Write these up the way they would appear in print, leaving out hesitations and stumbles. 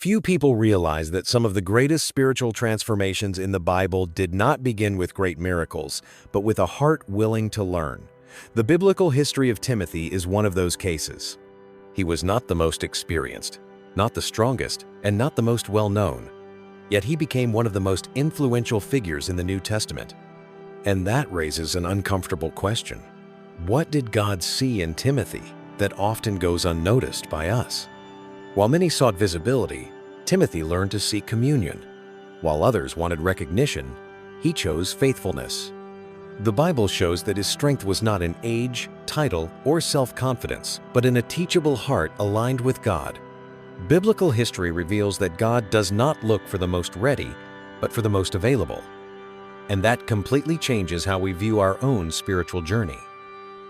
Few people realize that some of the greatest spiritual transformations in the Bible did not begin with great miracles, but with a heart willing to learn. The biblical history of Timothy is one of those cases. He was not the most experienced, not the strongest, and not the most well-known. Yet he became one of the most influential figures in the New Testament. And that raises an uncomfortable question. What did God see in Timothy that often goes unnoticed by us? While many sought visibility, Timothy learned to seek communion. While others wanted recognition, he chose faithfulness. The Bible shows that his strength was not in age, title, or self-confidence, but in a teachable heart aligned with God. Biblical history reveals that God does not look for the most ready, but for the most available. And that completely changes how we view our own spiritual journey.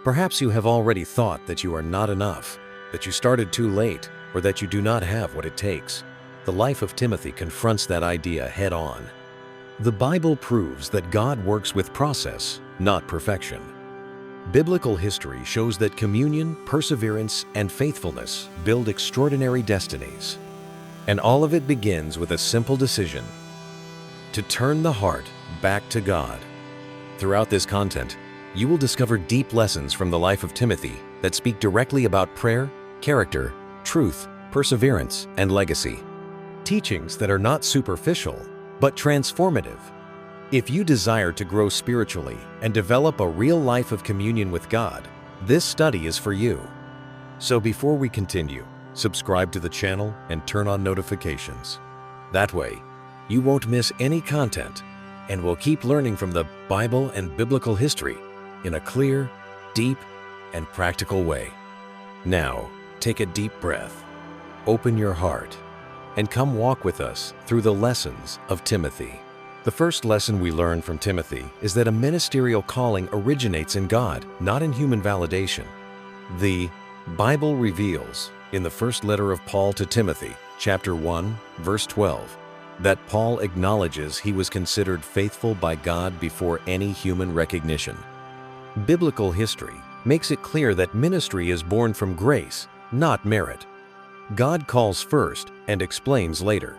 Perhaps you have already thought that you are not enough, that you started too late, or that you do not have what it takes. The life of Timothy confronts that idea head-on. The Bible proves that God works with process, not perfection. Biblical history shows that communion, perseverance, and faithfulness build extraordinary destinies. And all of it begins with a simple decision: to turn the heart back to God. Throughout this content, you will discover deep lessons from the life of Timothy that speak directly about prayer, character, truth, perseverance, and legacy. Teachings that are not superficial, but transformative. If you desire to grow spiritually and develop a real life of communion with God, this study is for you. So before we continue, subscribe to the channel and turn on notifications. That way, you won't miss any content, and we'll keep learning from the Bible and biblical history in a clear, deep, and practical way. Now, take a deep breath, open your heart, and come walk with us through the lessons of Timothy. The first lesson we learn from Timothy is that a ministerial calling originates in God, not in human validation. The Bible reveals in the first letter of Paul to Timothy, chapter 1, verse 12, that Paul acknowledges he was considered faithful by God before any human recognition. Biblical history makes it clear that ministry is born from grace, not merit. God calls first and explains later.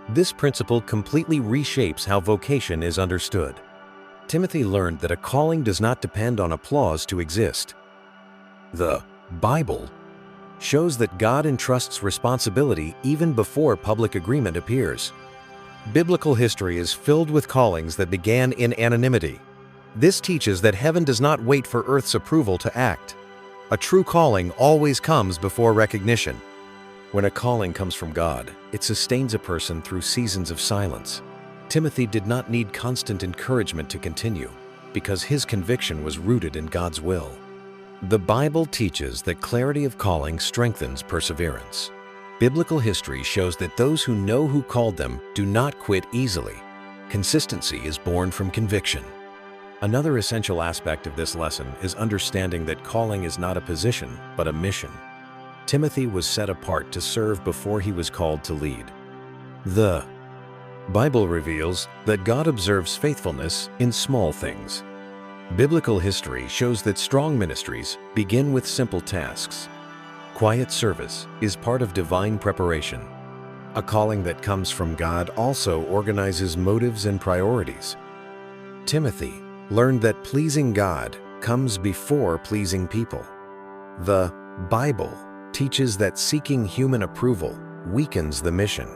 This principle completely reshapes how vocation is understood. Timothy learned that a calling does not depend on applause to exist. The Bible shows that God entrusts responsibility even before public agreement appears. Biblical history is filled with callings that began in anonymity. This teaches that heaven does not wait for earth's approval to act. A true calling always comes before recognition. When a calling comes from God, it sustains a person through seasons of silence. Timothy did not need constant encouragement to continue, because his conviction was rooted in God's will. The Bible teaches that clarity of calling strengthens perseverance. Biblical history shows that those who know who called them do not quit easily. Consistency is born from conviction. Another essential aspect of this lesson is understanding that calling is not a position, but a mission. Timothy was set apart to serve before he was called to lead. The Bible reveals that God observes faithfulness in small things. Biblical history shows that strong ministries begin with simple tasks. Quiet service is part of divine preparation. A calling that comes from God also organizes motives and priorities. Timothy learned that pleasing God comes before pleasing people. The Bible teaches that seeking human approval weakens the mission.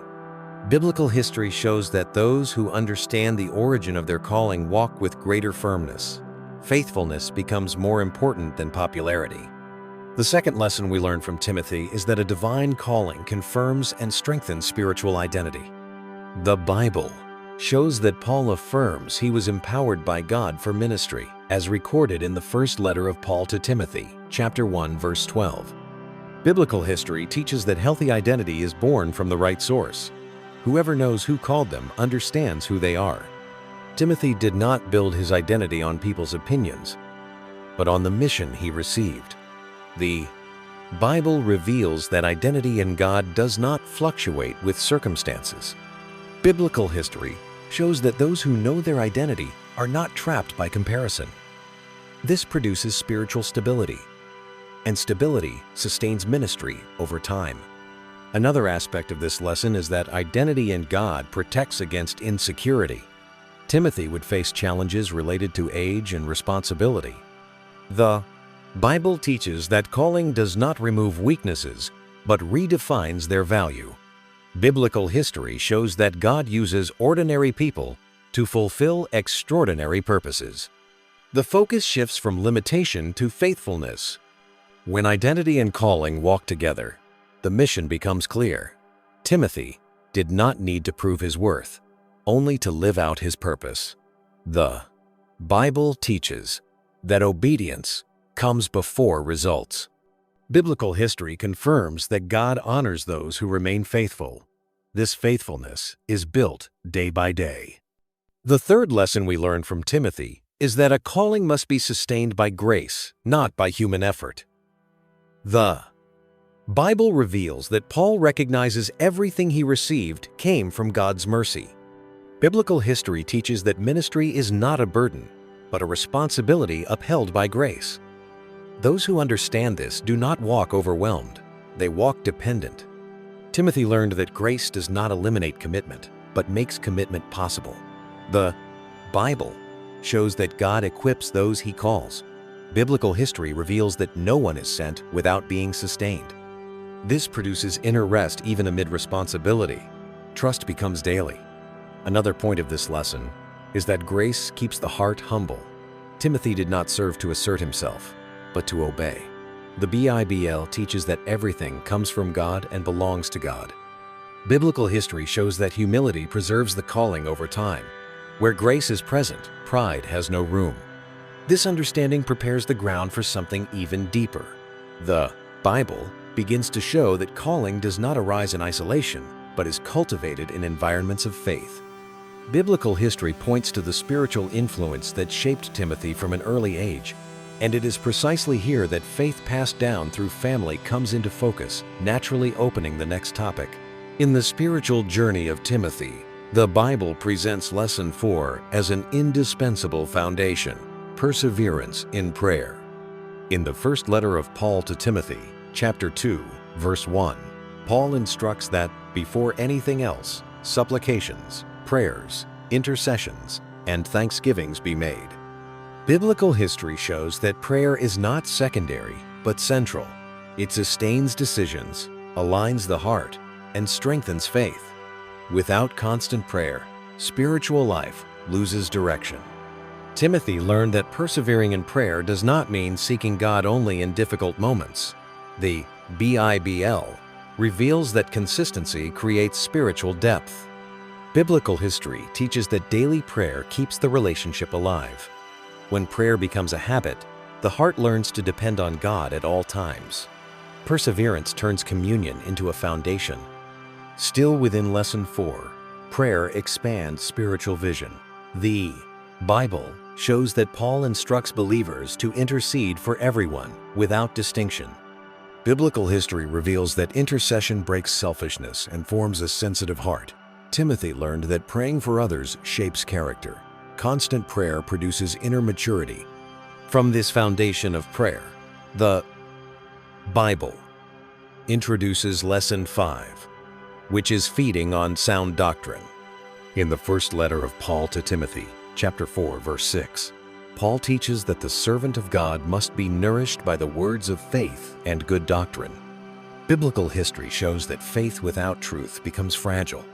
Biblical history shows that those who understand the origin of their calling walk with greater firmness. Faithfulness becomes more important than popularity. The second lesson we learn from Timothy is that a divine calling confirms and strengthens spiritual identity. The Bible shows that Paul affirms he was empowered by God for ministry, as recorded in the first letter of Paul to Timothy, chapter 1, verse 12. Biblical history teaches that healthy identity is born from the right source. Whoever knows who called them understands who they are. Timothy did not build his identity on people's opinions, but on the mission he received. The Bible reveals that identity in God does not fluctuate with circumstances. Biblical history shows that those who know their identity are not trapped by comparison. This produces spiritual stability, and stability sustains ministry over time. Another aspect of this lesson is that identity in God protects against insecurity. Timothy would face challenges related to age and responsibility. The Bible teaches that calling does not remove weaknesses, but redefines their value. Biblical history shows that God uses ordinary people to fulfill extraordinary purposes. The focus shifts from limitation to faithfulness. When identity and calling walk together, the mission becomes clear. Timothy did not need to prove his worth, only to live out his purpose. The Bible teaches that obedience comes before results. Biblical history confirms that God honors those who remain faithful. This faithfulness is built day by day. The third lesson we learn from Timothy is that a calling must be sustained by grace, not by human effort. The Bible reveals that Paul recognizes everything he received came from God's mercy. Biblical history teaches that ministry is not a burden, but a responsibility upheld by grace. Those who understand this do not walk overwhelmed, they walk dependent. Timothy learned that grace does not eliminate commitment, but makes commitment possible. The Bible shows that God equips those he calls. Biblical history reveals that no one is sent without being sustained. This produces inner rest even amid responsibility. Trust becomes daily. Another point of this lesson is that grace keeps the heart humble. Timothy did not serve to assert himself, but to obey. The Bible teaches that everything comes from God and belongs to God. Biblical history shows that humility preserves the calling over time. Where grace is present, pride has no room. This understanding prepares the ground for something even deeper. The Bible begins to show that calling does not arise in isolation, but is cultivated in environments of faith. Biblical history points to the spiritual influence that shaped Timothy from an early age, and it is precisely here that faith passed down through family comes into focus, naturally opening the next topic. In the spiritual journey of Timothy, the Bible presents Lesson 4 as an indispensable foundation: perseverance in prayer. In the first letter of Paul to Timothy, chapter 2, verse 1, Paul instructs that before anything else, supplications, prayers, intercessions, and thanksgivings be made. Biblical history shows that prayer is not secondary, but central. It sustains decisions, aligns the heart, and strengthens faith. Without constant prayer, spiritual life loses direction. Timothy learned that persevering in prayer does not mean seeking God only in difficult moments. The Bible reveals that consistency creates spiritual depth. Biblical history teaches that daily prayer keeps the relationship alive. When prayer becomes a habit, the heart learns to depend on God at all times. Perseverance turns communion into a foundation. Still within Lesson 4, prayer expands spiritual vision. The Bible shows that Paul instructs believers to intercede for everyone without distinction. Biblical history reveals that intercession breaks selfishness and forms a sensitive heart. Timothy learned that praying for others shapes character. Constant prayer produces inner maturity. From this foundation of prayer, the Bible introduces Lesson 5, which is feeding on sound doctrine. In the first letter of Paul to Timothy, chapter 4, verse 6, Paul teaches that the servant of God must be nourished by the words of faith and good doctrine. Biblical history shows that faith without truth becomes fragile.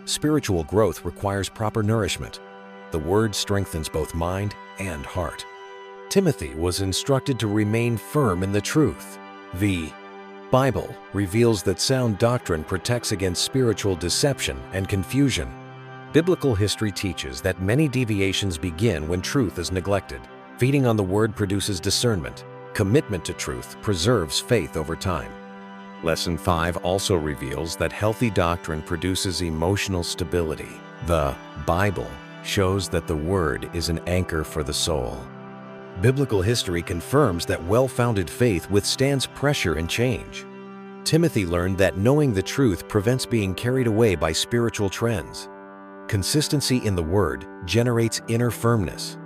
Spiritual growth requires proper nourishment. The Word strengthens both mind and heart. Timothy was instructed to remain firm in the truth. The Bible reveals that sound doctrine protects against spiritual deception and confusion. Biblical history teaches that many deviations begin when truth is neglected. Feeding on the Word produces discernment. Commitment to truth preserves faith over time. Lesson 5 also reveals that healthy doctrine produces emotional stability. The Bible shows that the Word is an anchor for the soul. Biblical history confirms that well-founded faith withstands pressure and change. Timothy learned that knowing the truth prevents being carried away by spiritual trends. Consistency in the Word generates inner firmness.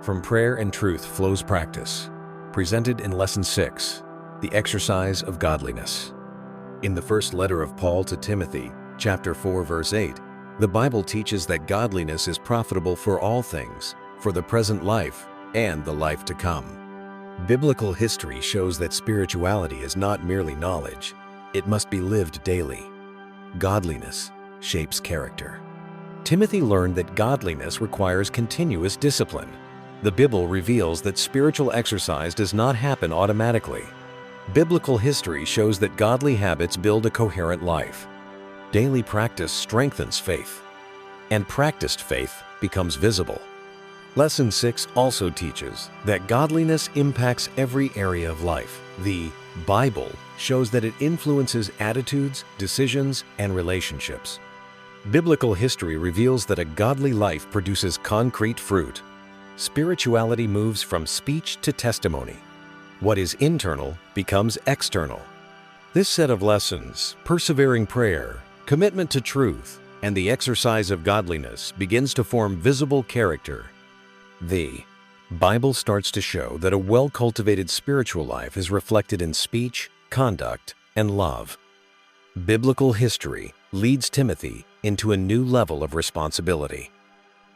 From prayer and truth flows practice. Presented in Lesson 6, the exercise of godliness. In the first letter of Paul to Timothy, chapter 4, verse 8, the Bible teaches that godliness is profitable for all things, for the present life and the life to come. Biblical history shows that spirituality is not merely knowledge, it must be lived daily. Godliness shapes character. Timothy learned that godliness requires continuous discipline. The Bible reveals that spiritual exercise does not happen automatically. Biblical history shows that godly habits build a coherent life. Daily practice strengthens faith, and practiced faith becomes visible. Lesson 6 also teaches that godliness impacts every area of life. The Bible shows that it influences attitudes, decisions, and relationships. Biblical history reveals that a godly life produces concrete fruit. Spirituality moves from speech to testimony. What is internal becomes external. This set of lessons, persevering prayer, commitment to truth, and the exercise of godliness begins to form visible character. The Bible starts to show that a well-cultivated spiritual life is reflected in speech, conduct, and love. Biblical history leads Timothy into a new level of responsibility.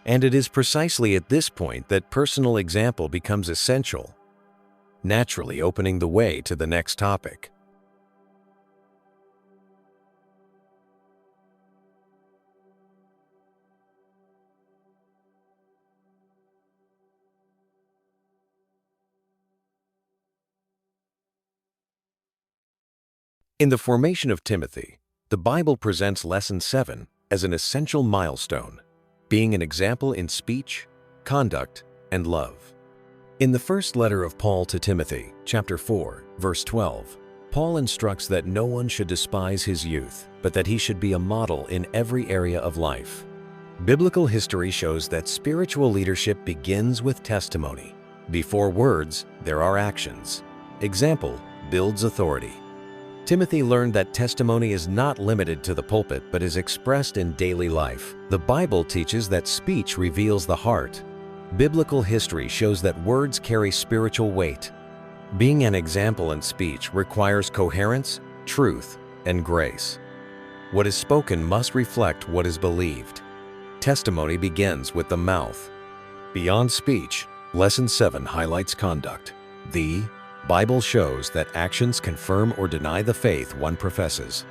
And it is precisely at this point that personal example becomes essential, naturally opening the way to the next topic. In the formation of Timothy, the Bible presents Lesson 7 as an essential milestone, being an example in speech, conduct, and love. In the first letter of Paul to Timothy, chapter 4, verse 12, Paul instructs that no one should despise his youth, but that he should be a model in every area of life. Biblical history shows that spiritual leadership begins with testimony. Before words, there are actions. Example builds authority. Timothy learned that testimony is not limited to the pulpit but is expressed in daily life. The Bible teaches that speech reveals the heart. Biblical history shows that words carry spiritual weight. Being an example in speech requires coherence, truth, and grace. What is spoken must reflect what is believed. Testimony begins with the mouth. Beyond speech, Lesson 7 highlights conduct. The Bible shows that actions confirm or deny the faith one professes.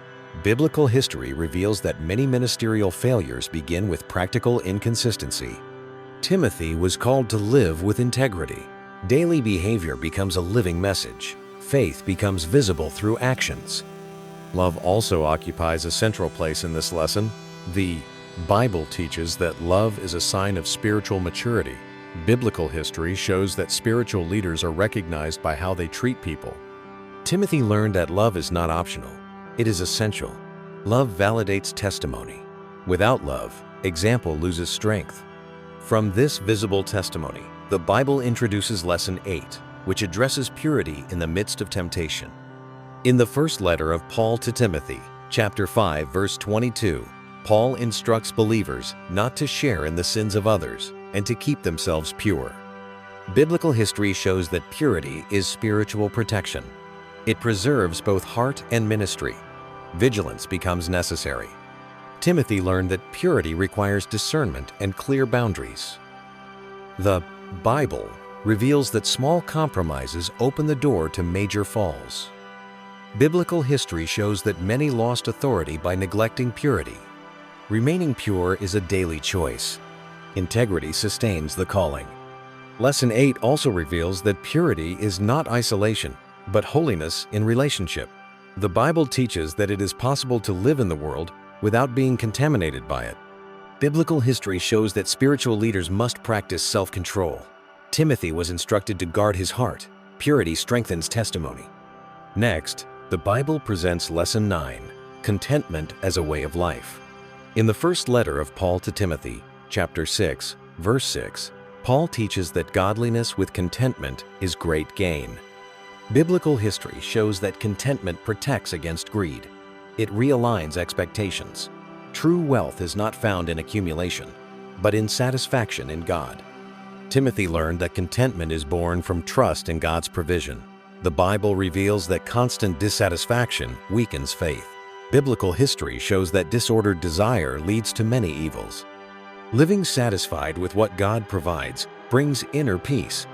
Biblical history reveals that many ministerial failures begin with practical inconsistency. Timothy was called to live with integrity. Daily behavior becomes a living message. Faith becomes visible through actions. Love also occupies a central place in this lesson. The Bible teaches that love is a sign of spiritual maturity. Biblical history shows that spiritual leaders are recognized by how they treat people. Timothy learned that love is not optional. It is essential. Love validates testimony. Without love, example loses strength. From this visible testimony, the Bible introduces Lesson 8, which addresses purity in the midst of temptation. In the first letter of Paul to Timothy, chapter 5, verse 22, Paul instructs believers not to share in the sins of others and to keep themselves pure. Biblical history shows that purity is spiritual protection. It preserves both heart and ministry. Vigilance becomes necessary. Timothy learned that purity requires discernment and clear boundaries. The Bible reveals that small compromises open the door to major falls. Biblical history shows that many lost authority by neglecting purity. Remaining pure is a daily choice. Integrity sustains the calling. Lesson 8 also reveals that purity is not isolation, but holiness in relationship. The Bible teaches that it is possible to live in the world without being contaminated by it. Biblical history shows that spiritual leaders must practice self-control. Timothy was instructed to guard his heart. Purity strengthens testimony. Next, the Bible presents Lesson 9, Contentment as a Way of Life. In the first letter of Paul to Timothy, chapter 6, verse 6, Paul teaches that godliness with contentment is great gain. Biblical history shows that contentment protects against greed. It realigns expectations. True wealth is not found in accumulation, but in satisfaction in God. Timothy learned that contentment is born from trust in God's provision. The Bible reveals that constant dissatisfaction weakens faith. Biblical history shows that disordered desire leads to many evils. Living satisfied with what God provides brings inner peace.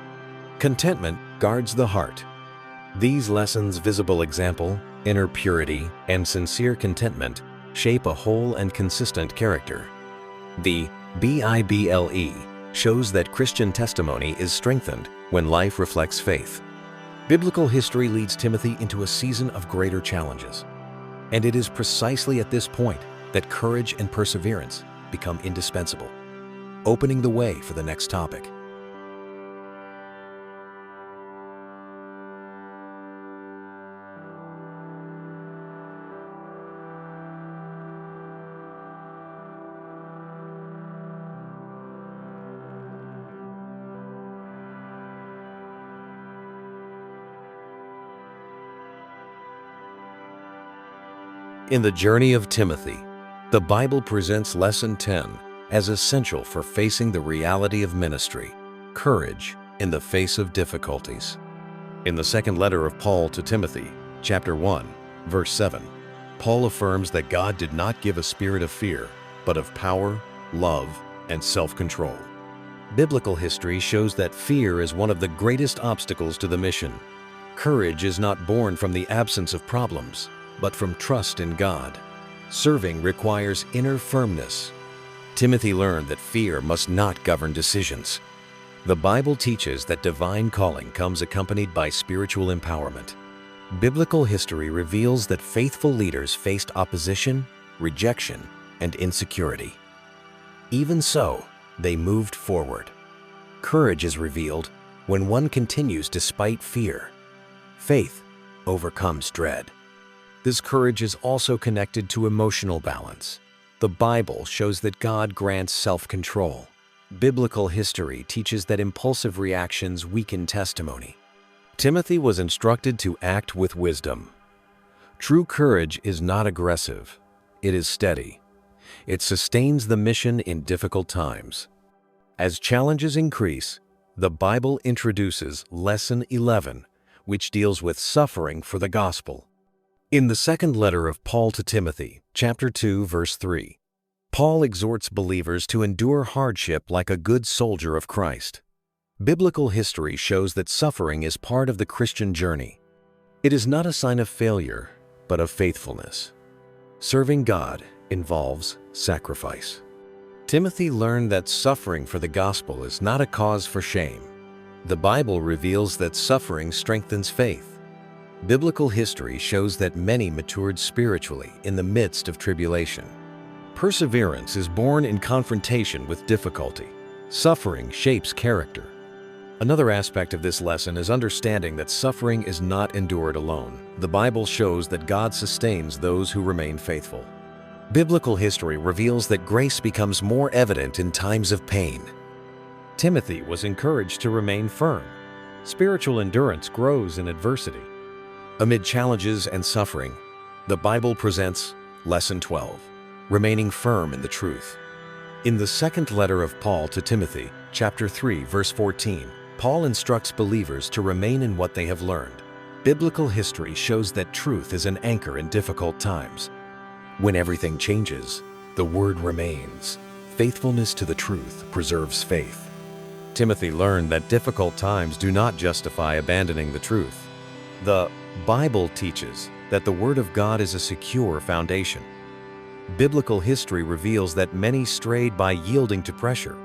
Contentment guards the heart. These lessons' visible example, inner purity, and sincere contentment shape a whole and consistent character. The Bible shows that Christian testimony is strengthened when life reflects faith. Biblical history leads Timothy into a season of greater challenges. And it is precisely at this point that courage and perseverance become indispensable, opening the way for the next topic. In the journey of Timothy, the Bible presents Lesson 10 as essential for facing the reality of ministry, courage in the face of difficulties. In the second letter of Paul to Timothy, chapter 1, verse 7, Paul affirms that God did not give a spirit of fear, but of power, love, and self-control. Biblical history shows that fear is one of the greatest obstacles to the mission. Courage is not born from the absence of problems, but from trust in God. Serving requires inner firmness. Timothy learned that fear must not govern decisions. The Bible teaches that divine calling comes accompanied by spiritual empowerment. Biblical history reveals that faithful leaders faced opposition, rejection, and insecurity. Even so, they moved forward. Courage is revealed when one continues despite fear. Faith overcomes dread. This courage is also connected to emotional balance. The Bible shows that God grants self-control. Biblical history teaches that impulsive reactions weaken testimony. Timothy was instructed to act with wisdom. True courage is not aggressive. It is steady. It sustains the mission in difficult times. As challenges increase, the Bible introduces Lesson 11, which deals with suffering for the gospel. In the second letter of Paul to Timothy, chapter 2, verse 3, Paul exhorts believers to endure hardship like a good soldier of Christ. Biblical history shows that suffering is part of the Christian journey. It is not a sign of failure, but of faithfulness. Serving God involves sacrifice. Timothy learned that suffering for the gospel is not a cause for shame. The Bible reveals that suffering strengthens faith. Biblical history shows that many matured spiritually in the midst of tribulation. Perseverance is born in confrontation with difficulty. Suffering shapes character. Another aspect of this lesson is understanding that suffering is not endured alone. The Bible shows that God sustains those who remain faithful. Biblical history reveals that grace becomes more evident in times of pain. Timothy was encouraged to remain firm. Spiritual endurance grows in adversity. Amid challenges and suffering, the Bible presents Lesson 12, remaining firm in the truth. In the second letter of Paul to Timothy, chapter 3, verse 14, Paul instructs believers to remain in what they have learned. Biblical history shows that truth is an anchor in difficult times. When everything changes, the word remains. Faithfulness to the truth preserves faith. Timothy learned that difficult times do not justify abandoning the truth. The Bible teaches that the Word of God is a secure foundation. Biblical history reveals that many strayed by yielding to pressure.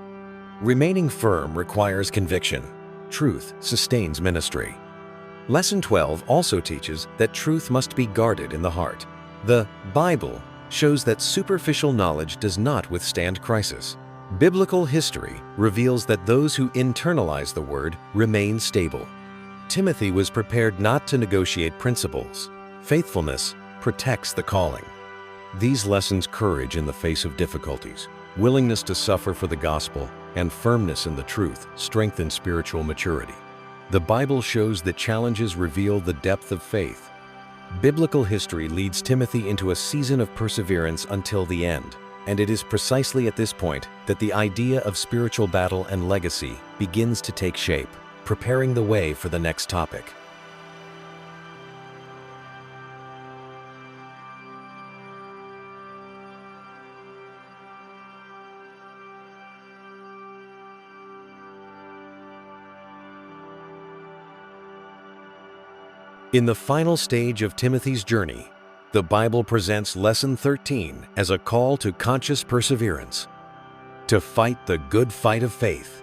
Remaining firm requires conviction. Truth sustains ministry. Lesson 12 also teaches that truth must be guarded in the heart. The Bible shows that superficial knowledge does not withstand crisis. Biblical history reveals that those who internalize the Word remain stable. Timothy was prepared not to negotiate principles. Faithfulness protects the calling. These lessons courage in the face of difficulties, willingness to suffer for the gospel, and firmness in the truth strengthen spiritual maturity. The Bible shows that challenges reveal the depth of faith. Biblical history leads Timothy into a season of perseverance until the end, and it is precisely at this point that the idea of spiritual battle and legacy begins to take shape, preparing the way for the next topic. In the final stage of Timothy's journey, the Bible presents Lesson 13 as a call to conscious perseverance, to fight the good fight of faith.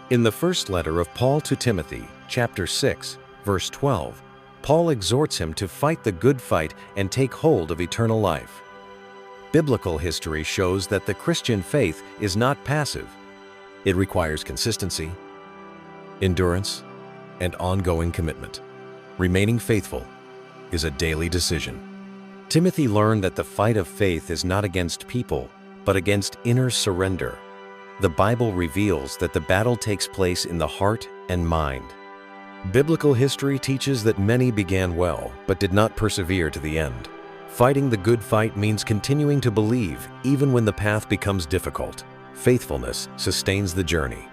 In the first letter of Paul to Timothy, chapter 6, verse 12, Paul exhorts him to fight the good fight and take hold of eternal life. Biblical history shows that the Christian faith is not passive. It requires consistency, endurance, and ongoing commitment. Remaining faithful is a daily decision. Timothy learned that the fight of faith is not against people, but against inner surrender. The Bible reveals that the battle takes place in the heart and mind. Biblical history teaches that many began well, but did not persevere to the end. Fighting the good fight means continuing to believe even when the path becomes difficult. Faithfulness sustains the journey.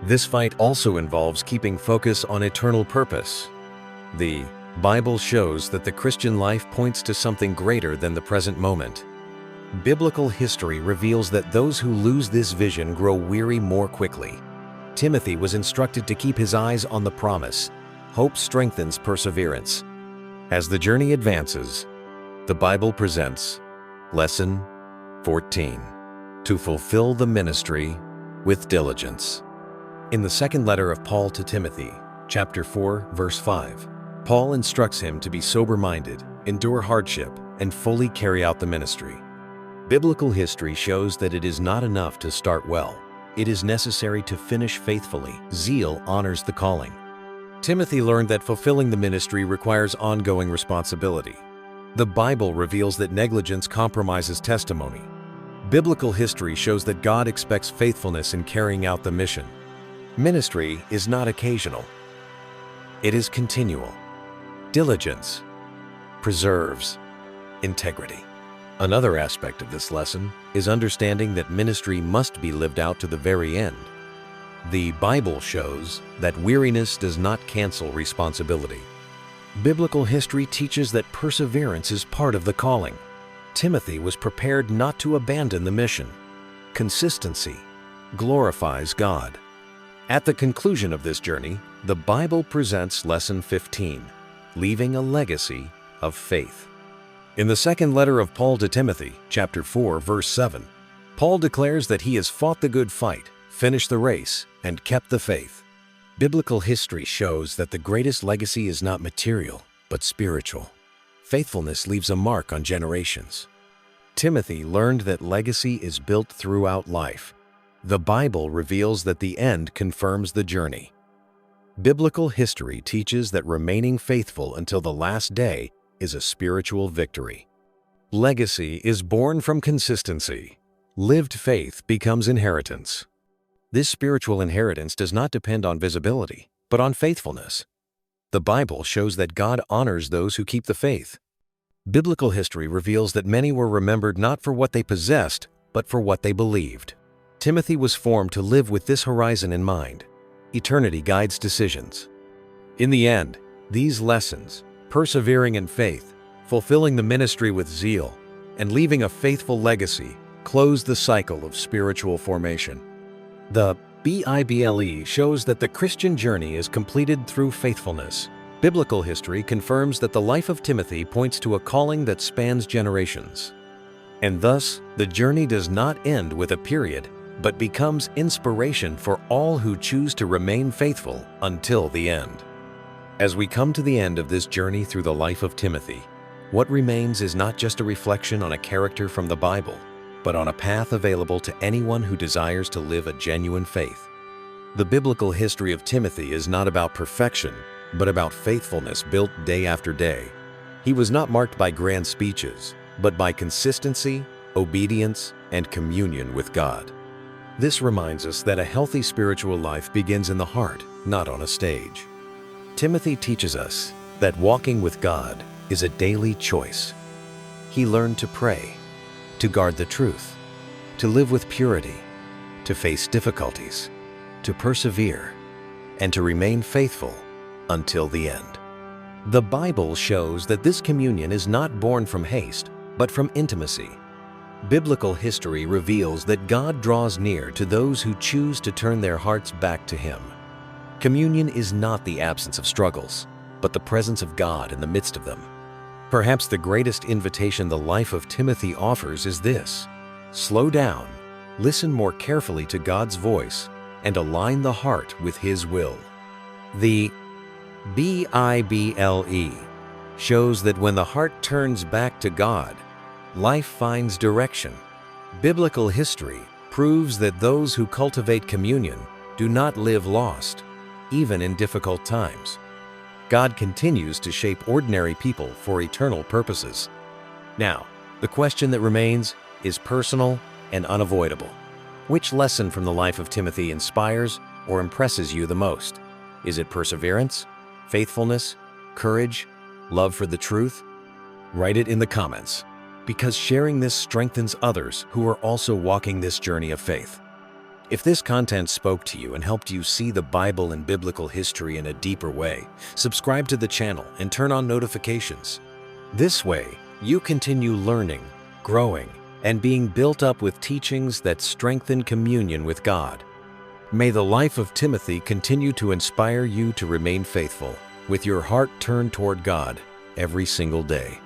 This fight also involves keeping focus on eternal purpose. The Bible shows that the Christian life points to something greater than the present moment. Biblical history reveals that those who lose this vision grow weary more quickly. Timothy was instructed to keep his eyes on the promise. Hope strengthens perseverance. As the journey advances, the Bible presents Lesson 14, to fulfill the ministry with diligence. In the second letter of Paul to Timothy, chapter 4, verse 5, Paul instructs him to be sober-minded, endure hardship, and fully carry out the ministry. Biblical history shows that it is not enough to start well. It is necessary to finish faithfully. Zeal honors the calling. Timothy learned that fulfilling the ministry requires ongoing responsibility. The Bible reveals that negligence compromises testimony. Biblical history shows that God expects faithfulness in carrying out the mission. Ministry is not occasional. It is continual. Diligence preserves integrity. Another aspect of this lesson is understanding that ministry must be lived out to the very end. The Bible shows that weariness does not cancel responsibility. Biblical history teaches that perseverance is part of the calling. Timothy was prepared not to abandon the mission. Consistency glorifies God. At the conclusion of this journey, the Bible presents Lesson 15, leaving a legacy of faith. In the second letter of Paul to Timothy, chapter 4, verse 7, Paul declares that he has fought the good fight, finished the race, and kept the faith. Biblical history shows that the greatest legacy is not material, but spiritual. Faithfulness leaves a mark on generations. Timothy learned that legacy is built throughout life. The Bible reveals that the end confirms the journey. Biblical history teaches that remaining faithful until the last day is a spiritual victory. Legacy is born from consistency. Lived faith becomes inheritance. This spiritual inheritance does not depend on visibility, but on faithfulness. The Bible shows that God honors those who keep the faith. Biblical history reveals that many were remembered not for what they possessed, but for what they believed. Timothy was formed to live with this horizon in mind. Eternity guides decisions. In the end, these lessons, persevering in faith, fulfilling the ministry with zeal, and leaving a faithful legacy, close the cycle of spiritual formation. The Bible shows that the Christian journey is completed through faithfulness. Biblical history confirms that the life of Timothy points to a calling that spans generations. And thus, the journey does not end with a period, but becomes inspiration for all who choose to remain faithful until the end. As we come to the end of this journey through the life of Timothy, what remains is not just a reflection on a character from the Bible, but on a path available to anyone who desires to live a genuine faith. The biblical history of Timothy is not about perfection, but about faithfulness built day after day. He was not marked by grand speeches, but by consistency, obedience, and communion with God. This reminds us that a healthy spiritual life begins in the heart, not on a stage. Timothy teaches us that walking with God is a daily choice. He learned to pray, to guard the truth, to live with purity, to face difficulties, to persevere, and to remain faithful until the end. The Bible shows that this communion is not born from haste, but from intimacy. Biblical history reveals that God draws near to those who choose to turn their hearts back to Him. Communion is not the absence of struggles. but the presence of God in the midst of them. Perhaps the greatest invitation the life of Timothy offers is this: slow down, listen more carefully to God's voice, and align the heart with His will. The Bible shows that when the heart turns back to God, life finds direction. Biblical history proves that those who cultivate communion do not live lost, even in difficult times. God continues to shape ordinary people for eternal purposes. Now, the question that remains is personal and unavoidable. Which lesson from the life of Timothy inspires or impresses you the most? Is it perseverance, faithfulness, courage, love for the truth? Write it in the comments, because sharing this strengthens others who are also walking this journey of faith. If this content spoke to you and helped you see the Bible and biblical history in a deeper way, subscribe to the channel and turn on notifications. This way, you continue learning, growing, and being built up with teachings that strengthen communion with God. May the life of Timothy continue to inspire you to remain faithful, with your heart turned toward God every single day.